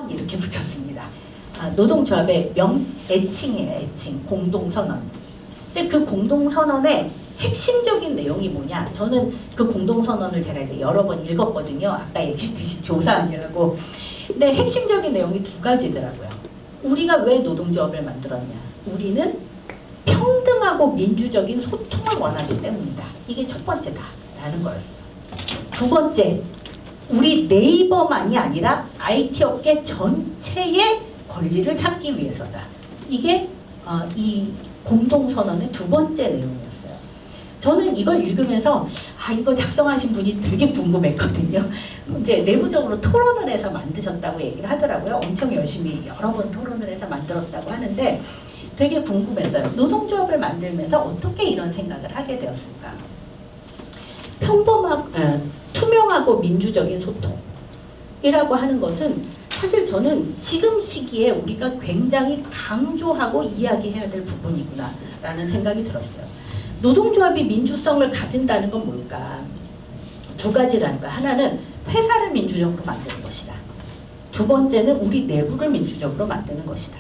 이렇게 붙였습니다. 노동조합의 애칭이에요. 애칭, 공동선언. 근데 그 공동선언의 핵심적인 내용이 뭐냐? 저는 그 공동선언을 제가 이제 여러 번 읽었거든요. 아까 얘기했듯이 조사하느라고. 근데 핵심적인 내용이 두 가지더라고요. 우리가 왜 노동조합을 만들었냐? 우리는 평등하고 민주적인 소통을 원하기 때문이다. 이게 첫 번째다. 라는 거였어요. 두 번째, 우리 네이버만이 아니라 IT 업계 전체의 권리를 찾기 위해서다. 이게 이 공동선언의 두 번째 내용이었어요. 저는 이걸 읽으면서 이거 작성하신 분이 되게 궁금했거든요. 이제 내부적으로 토론을 해서 만드셨다고 얘기를 하더라고요. 엄청 열심히 여러 번 토론을 해서 만들었다고 하는데 되게 궁금했어요. 노동조합을 만들면서 어떻게 이런 생각을 하게 되었을까? 투명하고 민주적인 소통이라고 하는 것은 사실 저는 지금 시기에 우리가 굉장히 강조하고 이야기해야 될 부분이구나 라는 생각이 들었어요. 노동조합이 민주성을 가진다는 건 뭘까? 두 가지라는 거야. 하나는 회사를 민주적으로 만드는 것이다. 두 번째는 우리 내부를 민주적으로 만드는 것이다.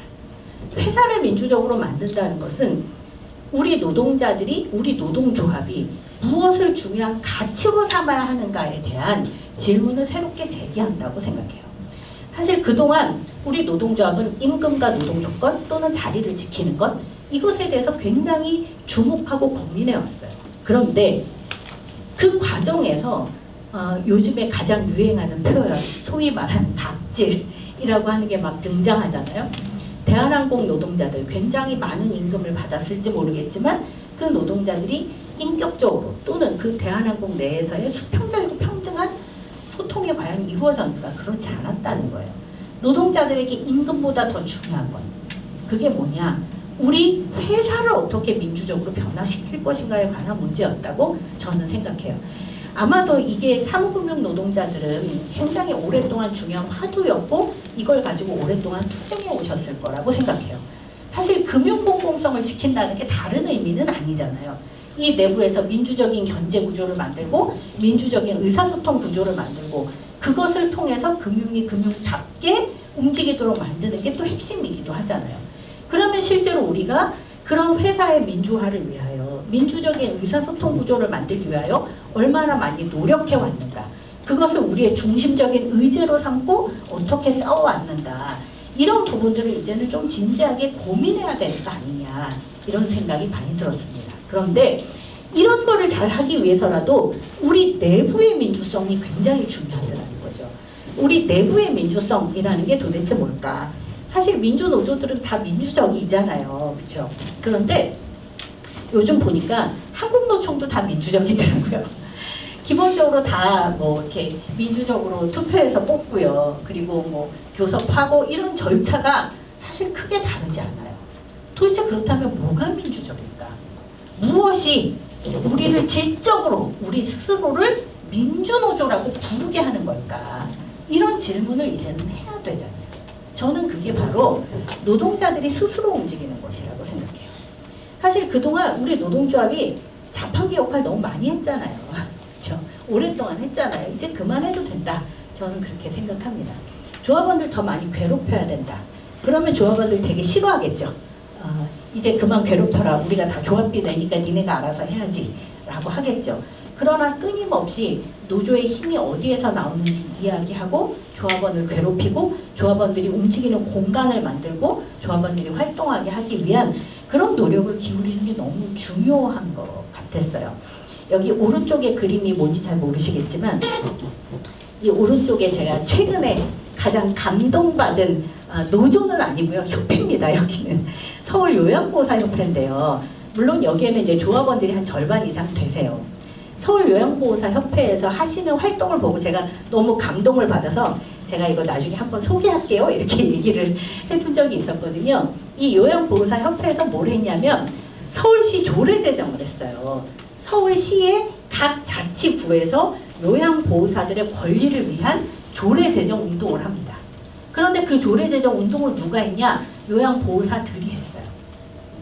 회사를 민주적으로 만든다는 것은 우리 노동자들이, 우리 노동조합이 무엇을 중요한 가치로 삼아야 하는가에 대한 질문을 새롭게 제기한다고 생각해요. 사실 그동안 우리 노동조합은 임금과 노동조건 또는 자리를 지키는 것, 이것에 대해서 굉장히 주목하고 고민해 왔어요. 그런데 그 과정에서 요즘에 가장 유행하는 표현, 소위 말하는 갑질이라고 하는 게 막 등장하잖아요. 대한항공 노동자들 굉장히 많은 임금을 받았을지 모르겠지만 그 노동자들이 인격적으로 또는 그 대한항공 내에서의 수평적이고 평등한 소통이 과연 이루어졌는가? 그렇지 않았다는 거예요. 노동자들에게 임금보다 더 중요한 건 그게 뭐냐? 우리 회사를 어떻게 민주적으로 변화시킬 것인가에 관한 문제였다고 저는 생각해요. 아마도 이게 사무금융 노동자들은 굉장히 오랫동안 중요한 화두였고 이걸 가지고 오랫동안 투쟁해 오셨을 거라고 생각해요. 사실 금융공공성을 지킨다는 게 다른 의미는 아니잖아요. 이 내부에서 민주적인 견제 구조를 만들고 민주적인 의사소통 구조를 만들고 그것을 통해서 금융이 금융답게 움직이도록 만드는 게 또 핵심이기도 하잖아요. 그러면 실제로 우리가 그런 회사의 민주화를 위하여 민주적인 의사소통 구조를 만들기 위하여 얼마나 많이 노력해 왔는가, 그것을 우리의 중심적인 의제로 삼고 어떻게 싸워왔는가, 이런 부분들을 이제는 좀 진지하게 고민해야 되는 거 아니냐, 이런 생각이 많이 들었습니다. 그런데 이런 거를 잘 하기 위해서라도 우리 내부의 민주성이 굉장히 중요하다는 거죠. 우리 내부의 민주성이라는 게 도대체 뭘까? 사실 민주노조들은 다 민주적이잖아요. 그렇죠? 그런데 요즘 보니까 한국노총도 다 민주적이더라고요. 기본적으로 다 뭐 이렇게 민주적으로 투표해서 뽑고요. 그리고 뭐 교섭하고 이런 절차가 사실 크게 다르지 않아요. 도대체 그렇다면 뭐가 민주적일까? 무엇이 우리를 질적으로 우리 스스로를 민주노조라고 부르게 하는 걸까? 이런 질문을 이제는 해야 되잖아요. 저는 그게 바로 노동자들이 스스로 움직이는 것이라고 생각해요. 사실 그동안 우리 노동조합이 자판기 역할 너무 많이 했잖아요. 그렇죠? 오랫동안 했잖아요. 이제 그만해도 된다. 저는 그렇게 생각합니다. 조합원들 더 많이 괴롭혀야 된다. 그러면 조합원들 되게 싫어하겠죠. 이제 그만 괴롭혀라. 우리가 다 조합비 내니까 니네가 알아서 해야지 라고 하겠죠. 그러나 끊임없이 노조의 힘이 어디에서 나오는지 이야기하고 조합원을 괴롭히고 조합원들이 움직이는 공간을 만들고 조합원들이 활동하게 하기 위한 그런 노력을 기울이는 게 너무 중요한 것 같았어요. 여기 오른쪽의 그림이 뭔지 잘 모르시겠지만 이 오른쪽에 제가 최근에 가장 감동받은 노조는 아니고요. 협회입니다. 여기는 서울 요양보호사협회인데요. 물론 여기에는 이제 조합원들이 한 절반 이상 되세요. 서울 요양보호사협회에서 하시는 활동을 보고 제가 너무 감동을 받아서 제가 이거 나중에 한번 소개할게요. 이렇게 얘기를 해둔 적이 있었거든요. 이 요양보호사협회에서 뭘 했냐면 서울시 조례 제정을 했어요. 서울시의 각 자치구에서 요양보호사들의 권리를 위한 조례 제정 운동을 합니다. 그런데 그 조례 제정 운동을 누가 했냐? 요양보호사들이 했어요.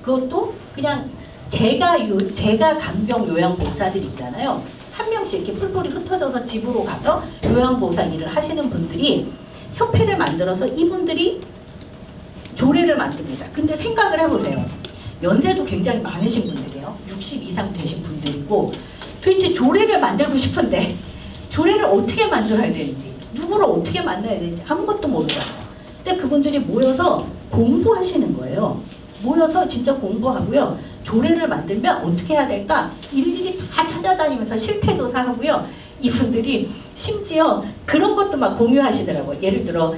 그것도 그냥 제가 간병 요양보호사들 있잖아요. 한 명씩 이렇게 뿔뿔이 흩어져서 집으로 가서 요양보호사 일을 하시는 분들이 협회를 만들어서 이분들이 조례를 만듭니다. 근데 생각을 해보세요. 연세도 굉장히 많으신 분들이에요. 60 이상 되신 분들이고 도대체 조례를 만들고 싶은데 조례를 어떻게 만들어야 되는지 누구를 어떻게 만나야 되는지 아무것도 모르잖아요. 근데 그분들이 모여서 공부하시는 거예요. 모여서 진짜 공부하고요. 조례를 만들면 어떻게 해야 될까? 일일이 다 찾아다니면서 실태조사하고요. 이분들이 심지어 그런 것도 막 공유하시더라고요. 예를 들어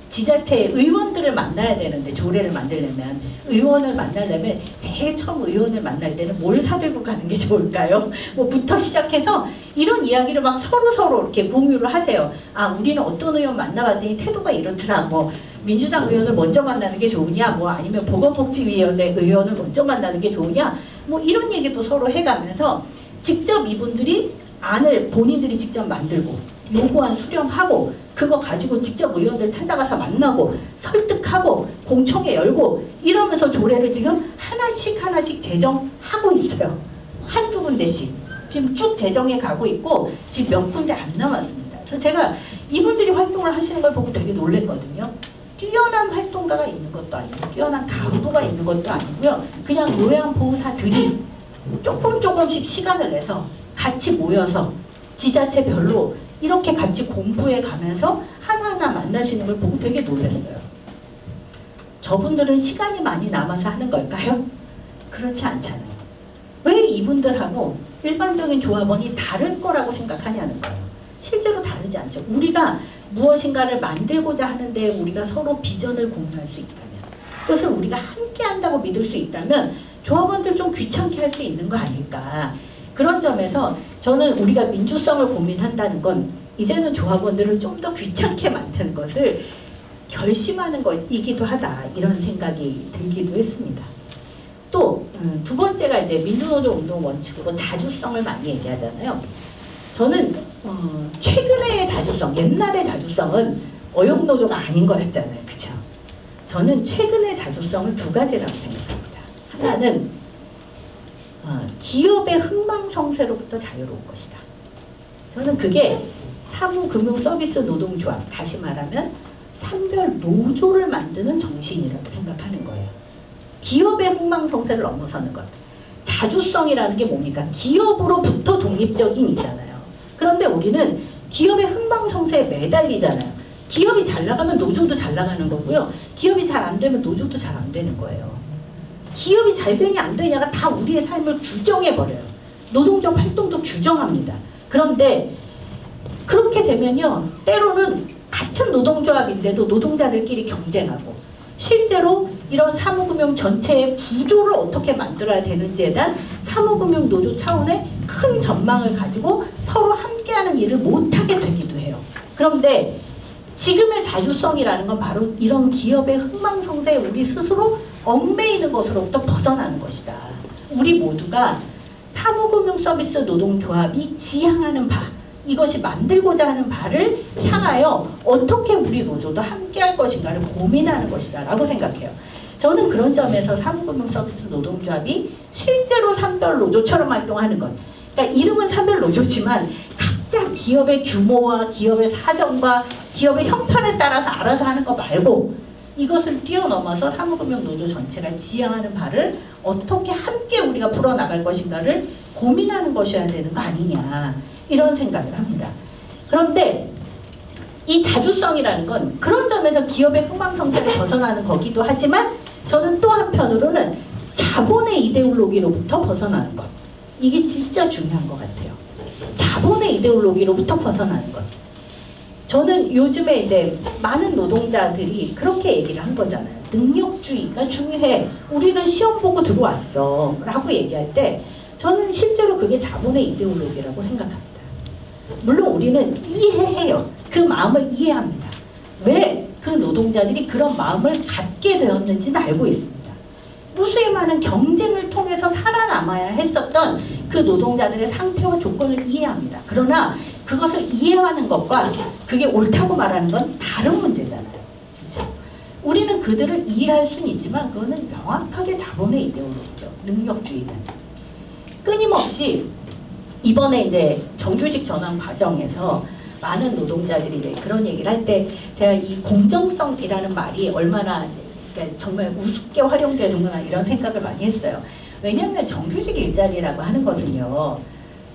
지자체 의원들을 만나야 되는데 조례를 만들려면 의원을 만나려면 제일 처음 의원을 만날 때는 뭘 사들고 가는 게 좋을까요? 뭐부터 시작해서 이런 이야기를 막 서로 이렇게 공유를 하세요. 아 우리는 어떤 의원 만나봤더니 태도가 이렇더라. 뭐 민주당 의원을 먼저 만나는 게 좋으냐, 뭐 아니면 보건복지위원회 의원을 먼저 만나는 게 좋으냐, 뭐 이런 얘기도 서로 해가면서 직접 이분들이 안을 본인들이 직접 만들고 요구안 수령하고 그거 가지고 직접 의원들 찾아가서 만나고 설득하고 공청회 열고 이러면서 조례를 지금 하나씩 제정하고 있어요. 한두 군데씩 지금 쭉 제정해 가고 있고 지금 몇 군데 안 남았습니다. 그래서 제가 이분들이 활동을 하시는 걸 보고 되게 놀랬거든요. 뛰어난 활동가가 있는 것도 아니고 뛰어난 간부가 있는 것도 아니고요. 그냥 요양보호사들이 조금씩 시간을 내서 같이 모여서 지자체별로 이렇게 같이 공부해 가면서 하나하나 만나시는 걸 보고 되게 놀랐어요. 저분들은 시간이 많이 남아서 하는 걸까요? 그렇지 않잖아요. 왜 이분들하고 일반적인 조합원이 다를 거라고 생각하냐는 거예요. 실제로 다르지 않죠. 우리가 무엇인가를 만들고자 하는데 우리가 서로 비전을 공유할 수 있다면, 그것을 우리가 함께 한다고 믿을 수 있다면 조합원들 좀 귀찮게 할 수 있는 거 아닐까. 그런 점에서 저는 우리가 민주성을 고민한다는 건 이제는 조합원들을 좀 더 귀찮게 만드는 것을 결심하는 것이기도 하다, 이런 생각이 들기도 했습니다. 또 두 번째가 이제 민주노조 운동 원칙으로 자주성을 많이 얘기하잖아요. 저는 최근의 자주성, 옛날의 자주성은 어용노조가 아닌 거였잖아요. 그죠? 저는 최근의 자주성을 두 가지라고 생각합니다. 하나는 기업의 흥망성쇠로부터 자유로운 것이다. 저는 그게 사무금융서비스 노동조합, 다시 말하면 산별 노조를 만드는 정신이라고 생각하는 거예요. 기업의 흥망성쇠를 넘어서는 것. 자주성이라는 게 뭡니까? 기업으로부터 독립적인 이잖아요. 그런데 우리는 기업의 흥망성쇠에 매달리잖아요. 기업이 잘 나가면 노조도 잘 나가는 거고요. 기업이 잘 안 되면 노조도 잘 안 되는 거예요. 기업이 잘 되냐 안 되냐가 다 우리의 삶을 규정해버려요. 노동조합 활동도 규정합니다. 그런데 그렇게 되면요, 때로는 같은 노동조합인데도 노동자들끼리 경쟁하고, 실제로 이런 사무금융 전체의 구조를 어떻게 만들어야 되는지에 대한 사무금융 노조 차원의 큰 전망을 가지고 서로 함께하는 일을 못하게 되기도 해요. 그런데 지금의 자주성이라는 건 바로 이런 기업의 흥망성쇠에 우리 스스로 얽매이는 것으로부터 벗어나는 것이다. 우리 모두가 사무금융서비스 노동조합이 지향하는 바, 이것이 만들고자 하는 바를 향하여 어떻게 우리 노조도 함께할 것인가를 고민하는 것이다 라고 생각해요. 저는 그런 점에서 사무금융서비스 노동조합이 실제로 산별노조처럼 활동하는 것, 그러니까 이름은 산별노조지만 각자 기업의 규모와 기업의 사정과 기업의 형편에 따라서 알아서 하는 거 말고 이것을 뛰어넘어서 사무금융노조 전체가 지향하는 바를 어떻게 함께 우리가 풀어나갈 것인가를 고민하는 것이어야 되는 거 아니냐, 이런 생각을 합니다. 그런데 이 자주성이라는 건 그런 점에서 기업의 흥망성쇠를 벗어나는 거기도 하지만 저는 또 한편으로는 자본의 이데올로기로부터 벗어나는 것, 이게 진짜 중요한 것 같아요. 자본의 이데올로기로부터 벗어나는 것. 저는 요즘에 이제 많은 노동자들이 그렇게 얘기를 한 거잖아요. 능력주의가 중요해. 우리는 시험 보고 들어왔어. 라고 얘기할 때 저는 실제로 그게 자본의 이데올로기라고 생각합니다. 물론 우리는 이해해요. 그 마음을 이해합니다. 왜 그 노동자들이 그런 마음을 갖게 되었는지는 알고 있습니다. 무수히 많은 경쟁을 통해서 살아남아야 했었던 그 노동자들의 상태와 조건을 이해합니다. 그러나 그것을 이해하는 것과 그게 옳다고 말하는 건 다른 문제잖아요. 그렇죠? 우리는 그들을 이해할 수는 있지만 그거는 명확하게 자본의 이데올로기죠. 능력주의는. 끊임없이 이번에 이제 정규직 전환 과정에서 많은 노동자들이 이제 그런 얘기를 할 때 제가 이 공정성이라는 말이 얼마나 그러니까 정말 우습게 활용되는구나 이런 생각을 많이 했어요. 왜냐하면 정규직 일자리라고 하는 것은요.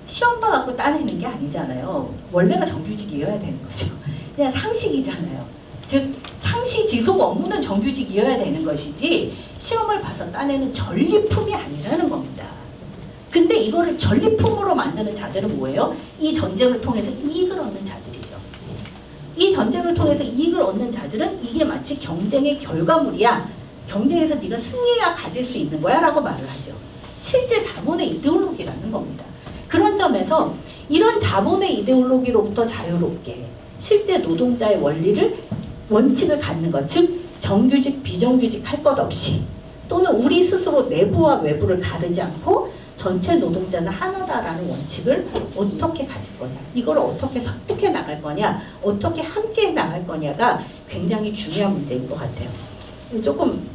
시험 봐갖고 따내는 게 아니잖아요. 원래가 정규직이어야 되는 거죠. 그냥 상식이잖아요. 즉 상시 지속 업무는 정규직이어야 되는 것이지 시험을 봐서 따내는 전리품이 아니라는 겁니다. 근데 이거를 전리품으로 만드는 자들은 뭐예요? 이 전쟁을 통해서 이익을 얻는 자들이죠. 이 전쟁을 통해서 이익을 얻는 자들은 이게 마치 경쟁의 결과물이야. 경쟁에서 네가 승리해야 가질 수 있는 거야 라고 말을 하죠. 실제 자본의 이데올로기라는 겁니다. 그런 점에서 이런 자본의 이데올로기로부터 자유롭게 실제 노동자의 원칙을 갖는 것, 즉 정규직, 비정규직 할 것 없이 또는 우리 스스로 내부와 외부를 가르지 않고 전체 노동자는 하나다라는 원칙을 어떻게 가질 거냐, 이걸 어떻게 설득해 나갈 거냐, 어떻게 함께 나갈 거냐가 굉장히 중요한 문제인 것 같아요. 조금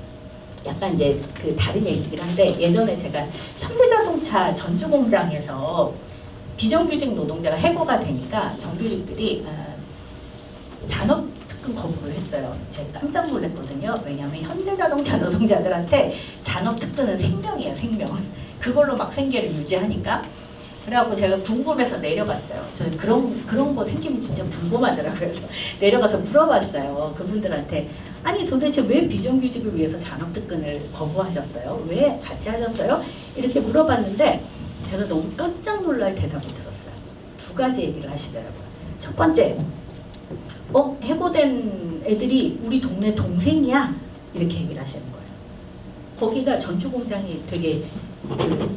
약간 이제 그 다른 얘기긴 한데 예전에 제가 현대자동차 전주공장에서 비정규직 노동자가 해고가 되니까 정규직들이 잔업특근 거부를 했어요. 제가 깜짝 놀랐거든요. 왜냐하면 현대자동차 노동자들한테 잔업특근은 생명이에요. 생명. 그걸로 막 생계를 유지하니까. 그래갖고 제가 궁금해서 내려갔어요. 저는 그런 거 생기면 진짜 궁금하더라고요. 그래서 내려가서 물어봤어요. 그분들한테. 아니 도대체 왜 비정규직을 위해서 잔업특근을 거부하셨어요? 왜 같이 하셨어요? 이렇게 물어봤는데 제가 너무 깜짝 놀랄 대답을 들었어요. 두 가지 얘기를 하시더라고요. 첫 번째, 해고된 애들이 우리 동네 동생이야? 이렇게 얘기를 하시는 거예요. 거기가 전주공장이 되게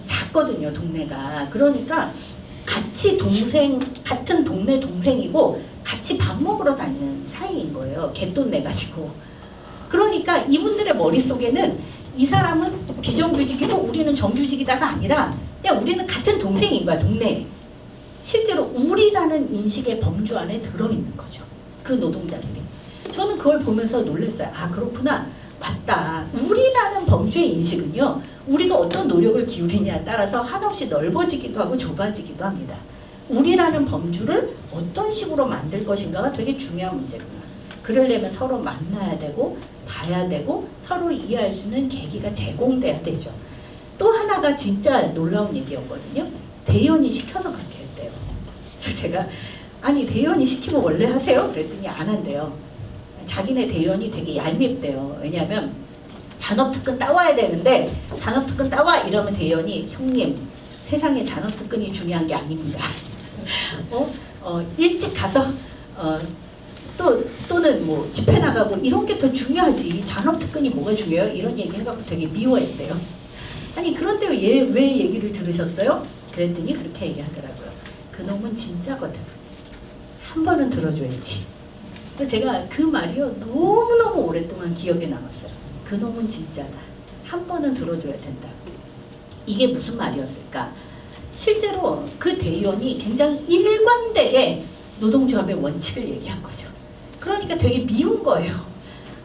작거든요, 동네가. 그러니까 같은 동네 동생이고 같이 밥 먹으러 다니는 사이인 거예요. 갯돈 내가지고. 그러니까 이분들의 머릿속에는 이 사람은 비정규직이고 우리는 정규직이다가 아니라 그냥 우리는 같은 동생인 거야, 동네에. 실제로 우리라는 인식의 범주 안에 들어있는 거죠. 그 노동자들이. 저는 그걸 보면서 놀랐어요. 아, 그렇구나. 맞다. 우리라는 범주의 인식은요. 우리가 어떤 노력을 기울이냐에 따라서 한없이 넓어지기도 하고 좁아지기도 합니다. 우리라는 범주를 어떤 식으로 만들 것인가가 되게 중요한 문제구나. 그러려면 서로 만나야 되고 봐야 되고 서로를 이해할 수 있는 계기가 제공돼야 되죠. 또 하나가 진짜 놀라운 얘기였거든요. 대의원이 시켜서 그렇게 했대요. 그래서 제가 아니 대의원이 시키면 원래 하세요? 그랬더니 안 한대요. 자기네 대의원이 되게 얄밉대요. 왜냐하면 잔업특근 따와야 되는데 잔업특근 따와 이러면 대의원이 형님 세상에 잔업특근이 중요한 게 아닙니다. 일찍 가서 또는 뭐 집회 나가고 이런 게 더 중요하지 잔업특근이 뭐가 중요해요? 이런 얘기 해갖고 되게 미워했대요. 아니 그런데 왜 얘기를 들으셨어요? 그랬더니 그렇게 얘기하더라고요. 그놈은 진짜거든. 한 번은 들어줘야지. 제가 그 말이요 너무너무 오랫동안 기억에 남았어요. 그놈은 진짜다. 한 번은 들어줘야 된다. 이게 무슨 말이었을까? 실제로 그 대의원이 굉장히 일관되게 노동조합의 원칙을 얘기한 거죠. 그러니까 되게 미운 거예요.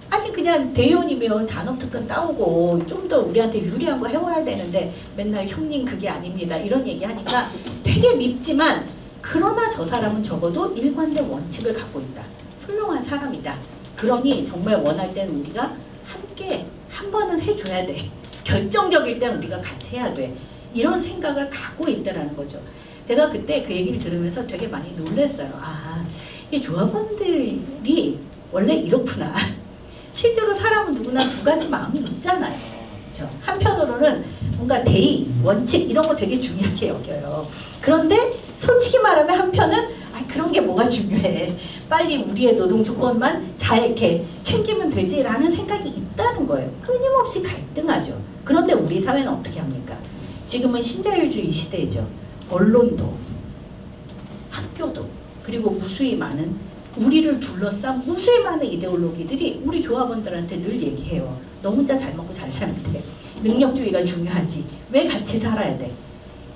아니 그냥 대의원이면 잔업특근 따오고 좀 더 우리한테 유리한 거 해와야 되는데 맨날 형님 그게 아닙니다 이런 얘기하니까 되게 밉지만 그러나 저 사람은 적어도 일관된 원칙을 갖고 있다. 훌륭한 사람이다. 그러니 정말 원할 때는 우리가 함께 한 번은 해줘야 돼. 결정적일 땐 우리가 같이 해야 돼. 이런 생각을 갖고 있다라는 거죠. 제가 그때 그 얘기를 들으면서 되게 많이 놀랐어요. 아, 이 조합원들이 원래 이렇구나. 실제로 사람은 누구나 두 가지 마음이 있잖아요. 그렇죠? 한편으로는 뭔가 대의, 원칙 이런 거 되게 중요하게 여겨요. 그런데 솔직히 말하면 한편은 그런 게 뭐가 중요해. 빨리 우리의 노동 조건만 잘 이렇게 챙기면 되지라는 생각이 있다는 거예요. 끊임없이 갈등하죠. 그런데 우리 사회는 어떻게 합니까? 지금은 신자유주의 시대죠. 언론도, 학교도, 그리고 무수히 많은 우리를 둘러싼 무수히 많은 이데올로기들이 우리 조합원들한테 늘 얘기해요. 너 혼자 잘 먹고 잘 살면 돼. 능력주의가 중요하지. 왜 같이 살아야 돼?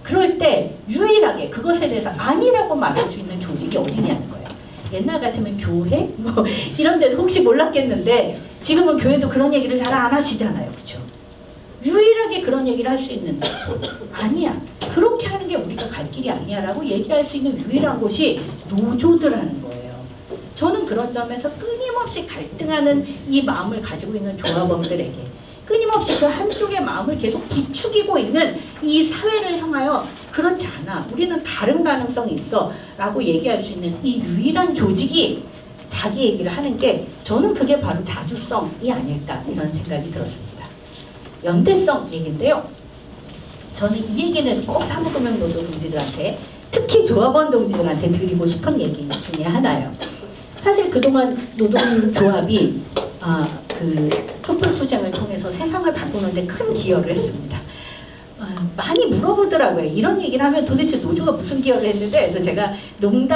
그럴 때 유일하게 그것에 대해서 아니라고 말할 수 있는 조직이 어디냐는 거예요. 옛날 같으면 교회? 뭐 이런 데도 혹시 몰랐겠는데 지금은 교회도 그런 얘기를 잘 안 하시잖아요. 그렇죠? 유일하게 그런 얘기를 할 수 있는 아니야. 그렇게 하는 게 우리가 갈 길이 아니야 라고 얘기할 수 있는 유일한 곳이 노조들하는 거예요. 저는 그런 점에서 끊임없이 갈등하는 이 마음을 가지고 있는 조합원들에게 끊임없이 그 한쪽의 마음을 계속 부추기고 있는 이 사회를 향하여 그렇지 않아, 우리는 다른 가능성이 있어 라고 얘기할 수 있는 이 유일한 조직이 자기 얘기를 하는 게, 저는 그게 바로 자주성이 아닐까 이런 생각이 들었습니다. 연대성 얘기인데요. 저는 이 얘기는 꼭 사무금융노조 동지들한테, 특히 조합원 동지들한테 드리고 싶은 얘기 중에 하나예요. 사실 그동안 노동조합이 그 촛불투쟁을 통해서 세상을 바꾸는데 큰 기여를 했습니다. 많이 물어보더라고요. 이런 얘기를 하면 도대체 노조가 무슨 기여를 했는데, 그래서 제가 농담